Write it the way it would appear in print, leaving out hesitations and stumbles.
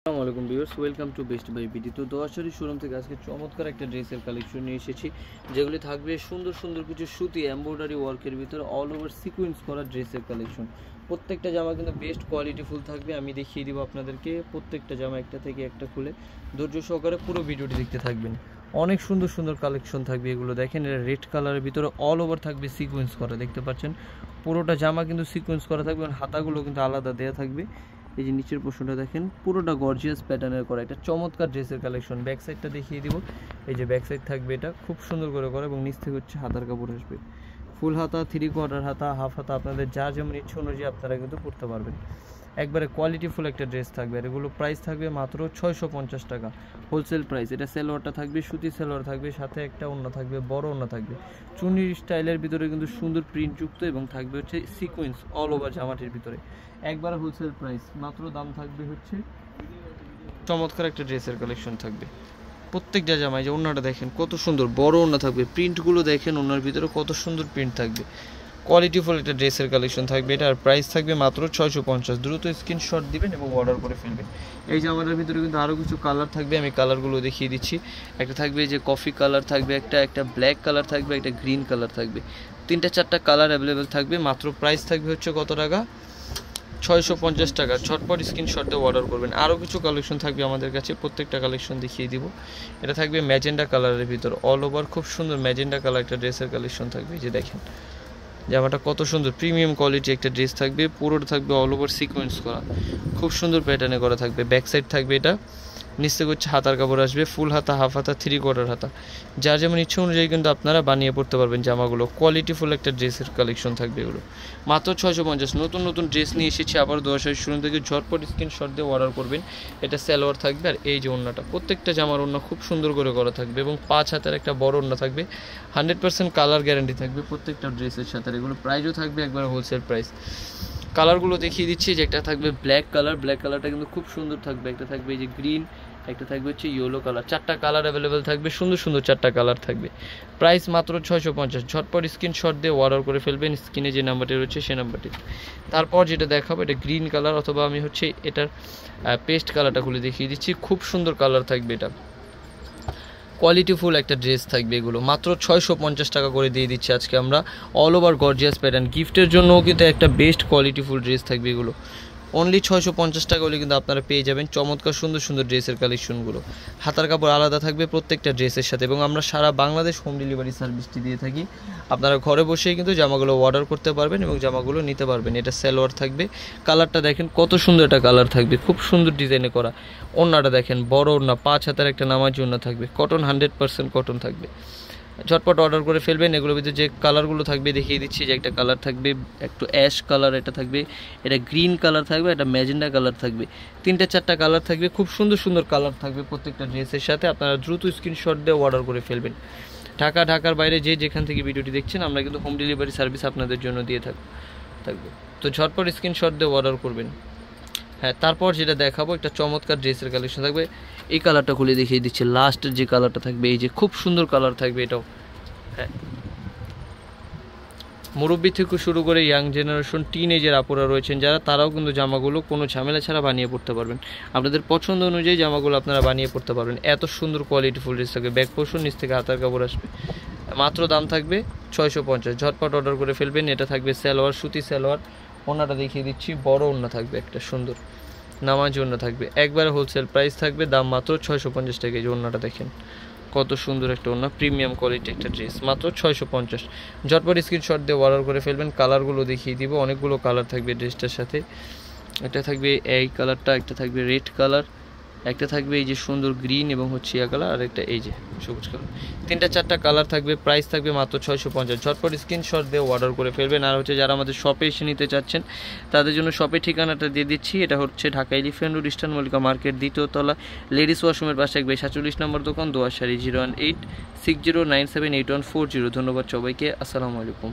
আসসালামু আলাইকুম viewers, welcome to Best Buy BD. তো দোয়াশারি শোরুম থেকে আজকে চমৎকার একটা ড্রেসের কালেকশন নিয়ে এসেছি, যেগুলি থাকবে সুন্দর সুন্দর কিছু সুতি এমব্রয়ডারি ওয়ার্কের ভিতরে অল ওভার সিকোয়েন্স করা ড্রেসের কালেকশন। প্রত্যেকটা জামা কিন্তু বেস্ট কোয়ালিটি ফুল থাকবে। আমি দেখিয়ে দিব আপনাদেরকে প্রত্যেকটা জামা একটা থেকে একটা খুলে, ধৈর্য সহকারে পুরো ভিডিওটি দেখতে থাকবেন। অনেক সুন্দর সুন্দর কালেকশন থাকবে এগুলো। দেখেন, এটা রেড কালারের ভিতরে অল ওভার থাকবে সিকোয়েন্স করা, দেখতে পাচ্ছেন পুরোটা জামা কিন্তু সিকোয়েন্স করা থাকবে, হাতাগুলো কিন্তু আলাদা দেওয়া থাকবে। এই যে নিচের পোর্শনটা দেখেন, পুরোটা গর্জিয়াস প্যাটার্নের করা, এটা চমৎকার ড্রেসের কালেকশন। ব্যাক সাইডটা দেখিয়ে দিব। এই যে ব্যাক সাইড থাকবে, এটা খুব সুন্দর করে করা এবং নিচ থেকে হচ্ছে হাতার কাপড় আসবে। ফুল হাতা, 3/4 হাতা, হাফ হাতা, আপনাদের যা যেমন ইচ্ছে অনুযায়ী আপনারা কিন্তু পড়তে পারবেন। একবারে কোয়ালিটিফুল একটা ড্রেস থাকবে। আর এগুলো প্রাইস থাকবে মাত্র 650 টাকা হোলসেল প্রাইস। এটা সেলোয়ারটা থাকবে সুতি সেলোয়ার থাকবে, সাথে একটা ওড়না থাকবে, বড় ওড়না থাকবে, চুনির স্টাইলের ভিতরে কিন্তু সুন্দর প্রিন্টযুক্ত এবং থাকবে হচ্ছে সিকোয়েন্স অল ওভার জামাটির ভিতরে। একবার হোলসেল প্রাইস, মাত্র দাম থাকবে হচ্ছে। চমৎকার একটা ড্রেসের কালেকশন থাকবে প্রত্যেকটা জামায়। যে ওড়নাটা দেখেন কত সুন্দর, বড় ওড়না থাকবে, প্রিন্টগুলো দেখেন ওড়নার ভিতরে কত সুন্দর প্রিন্ট থাকবে। কোয়ালিটিফুল একটা ড্রেসের কালেকশন থাকবে। এটার প্রাইস থাকবে মাত্র 650। দ্রুত স্ক্রিনশট দিবেন এবং অর্ডার করে ফেলবেন। এই জামাটার ভিতরে কিন্তু আরও কিছু কালার থাকবে, আমি কালারগুলো দেখিয়ে দিচ্ছি। একটা থাকবে যে কফি কালার থাকবে, একটা ব্ল্যাক কালার থাকবে, একটা গ্রিন কালার থাকবে, 3-4টা কালার অ্যাভেলেবেল থাকবে। মাত্র প্রাইস থাকবে হচ্ছে কত টাকা? 650 টাকা। ঝটপট স্ক্রিনশটে অর্ডার করবেন। আরও কিছু কালেকশন থাকবে আমাদের কাছে, প্রত্যেকটা কালেকশন দেখিয়ে দিব। এটা থাকবে ম্যাজেন্ডা কালারের ভিতর, অল ওভার খুব সুন্দর ম্যাজেন্ডা কালার একটা ড্রেসের কালেকশন থাকবে। যে দেখেন জামাটা কত সুন্দর, প্রিমিয়াম কোয়ালিটি একটা ড্রেস থাকবে। পুরোটা থাকবে অল ওভার সিকোয়েন্স করা, খুব সুন্দর প্যাটার্নে করা থাকবে। ব্যাক সাইড থাকবে, এটা নিচ থেকে হচ্ছে হাতার কাপড় আসবে, ফুল হাতা, হাফ হাতা, 3/4 হাতা, যার যেমন ইচ্ছে অনুযায়ী কিন্তু আপনারা বানিয়ে পড়তে পারবেন জামাগুলো। কোয়ালিটিফুল একটা ড্রেসের কালেকশন থাকবে এগুলো। মাত্র 650। নতুন নতুন ড্রেস নিয়ে এসেছি আবার দোয়াশারি শোরুম থেকে। ঝটপট স্ক্রিনশট দিয়ে অর্ডার করবেন। এটা সালোয়ার থাকবে, আর এই যে ওড়নাটা, প্রত্যেকটা জামার ওড়না খুব সুন্দর করে করা থাকবে এবং 5 হাতের একটা বড় ওড়না থাকবে। 100% কালার গ্যারান্টি থাকবে প্রত্যেকটা ড্রেসের সাথে। এগুলো প্রাইসও থাকবে একবার হোলসেল প্রাইস। কালারগুলো দেখিয়ে দিচ্ছি। যে একটা থাকবে ব্ল্যাক কালার, ব্ল্যাক কালারটা কিন্তু খুব সুন্দর থাকবে। একটা থাকবে এই যে গ্রিন, একটা থাকবে হচ্ছে ইয়েলো কালার। 4টা কালার অ্যাভেলেবেল থাকবে, সুন্দর সুন্দর 4টা কালার থাকবে। প্রাইস মাত্র 650। ঝটপট স্ক্রিনশট দিয়ে অর্ডার করে ফেলবেন স্ক্রিনে যে নাম্বারটি রয়েছে সেই নাম্বারটি। তারপর যেটা দেখাবো, এটা গ্রিন কালার, অথবা আমি হচ্ছে এটার পেস্ট কালারটা খুলে দেখিয়ে দিচ্ছি। খুব সুন্দর কালার থাকবে, এটা কোয়ালিটিফুল একটা ড্রেস থাকবে। এগুলো মাত্র 650 টাকা করে দিয়ে দিচ্ছি আজকে আমরা। অল ওভার গর্জিয়াস প্যাটার্ন, গিফটের জন্যও কিন্তু একটা বেস্ট কোয়ালিটিফুল ড্রেস থাকবে এগুলো। অনলি 650 টাকা হলে কিন্তু আপনারা পেয়ে যাবেন চমৎকার সুন্দর সুন্দর ড্রেসের কালেকশনগুলো। হাতার কাপড় আলাদা থাকবে প্রত্যেকটা ড্রেসের সাথে, এবং আমরা সারা বাংলাদেশ হোম ডেলিভারি সার্ভিসটি দিয়ে থাকি। আপনারা ঘরে বসেই কিন্তু জামাগুলো অর্ডার করতে পারবেন এবং জামাগুলো নিতে পারবেন। এটা সালোয়ার থাকবে, কালারটা দেখেন কত সুন্দর একটা কালার থাকবে, খুব সুন্দর ডিজাইনে করা। ওড়নাটা দেখেন, বড় ওড়না, 5 হাতের একটা নামাজি ওড়না থাকবে, কটন, 100% কটন থাকবে। ঝটপট অর্ডার করে ফেলবেন। এগুলোর ভিতরে যে কালারগুলো থাকবে দেখিয়ে দিচ্ছি। যে একটা কালার থাকবে একটু অ্যাশ কালার, এটা থাকবে, এটা গ্রিন কালার থাকবে, এটা ম্যাজেন্ডা কালার থাকবে, 3-4টা কালার থাকবে, খুব সুন্দর সুন্দর কালার থাকবে প্রত্যেকটা ড্রেসের সাথে। আপনারা দ্রুত স্ক্রিনশট দিয়ে অর্ডার করে ফেলবেন। ঢাকার বাইরে যেখান থেকে ভিডিওটি দেখছেন, আমরা কিন্তু হোম ডেলিভারি সার্ভিস আপনাদের জন্য দিয়ে থাকবো। তো ঝটপট স্ক্রিনশট দিয়ে অর্ডার করবেন। হ্যাঁ, তারপর যেটা দেখাবো, একটা চমৎকার ড্রেসের কালেকশন থাকবে। এই কালারটা খুলে দেখিয়ে দিচ্ছি। লাস্টের যে কালারটা থাকবে, এই যে খুব সুন্দর কালার থাকবে এটাও। হ্যাঁ, মুরব্বি থেকে শুরু করে ইয়াং জেনারেশন, টিনেজের আপুরা রয়েছেন যারা, তারাও কিন্তু জামাগুলো কোনো ঝামেলা ছাড়া বানিয়ে পড়তে পারবেন। আপনাদের পছন্দ অনুযায়ী জামাগুলো আপনারা বানিয়ে পড়তে পারবেন। এত সুন্দর কোয়ালিটিফুল ড্রেস থাকবে। ব্যাক পোর্শন, নিচ থেকে হাতার কাপড় আসবে। মাত্র দাম থাকবে 650। ঝটপট অর্ডার করে ফেলবেন। এটা থাকবে সালোয়ার, সুতি সালোয়ার। ওড়নাটা দেখিয়ে দিচ্ছি, বড় ওড়না থাকবে, একটা সুন্দর নামাজ ওড়না থাকবে। একবারে হোলসেল প্রাইস থাকবে, দাম মাত্র 650 টাকা। এই যে ওড়নাটা দেখেন কত সুন্দর একটা ওড়না, প্রিমিয়াম কোয়ালিটি একটা ড্রেস, মাত্র 650। ঝটপট স্ক্রিনশট দিয়ে অর্ডার করে ফেলবেন। কালারগুলো দেখিয়ে দিব, অনেকগুলো কালার থাকবে ড্রেসটার সাথে। একটা থাকবে এই কালারটা, একটা থাকবে রেড কালার, একটা থাকবে এই যে সুন্দর গ্রিন এবং হচ্ছে ইয়া কালার, আর একটা এই যে সবুজ কালার। 3-4টা কালার থাকবে। প্রাইস থাকবে মাত্র 650। ঝটপট স্ক্রিনশট দিয়ে অর্ডার করে ফেলবেন। আর হচ্ছে যারা আমাদের শপে এসে নিতে চাচ্ছেন, তাদের জন্য শপের ঠিকানাটা দিয়ে দিচ্ছি। এটা হচ্ছে Dhaka elephant road, eastern Mallika market, 2য় তলা, লেডিস ওয়াশরুমের পাশে 47 নম্বর দোকান, দোয়াশারি, 01860978140। ধন্যবাদ সবাইকে। আসসালামু আলাইকুম।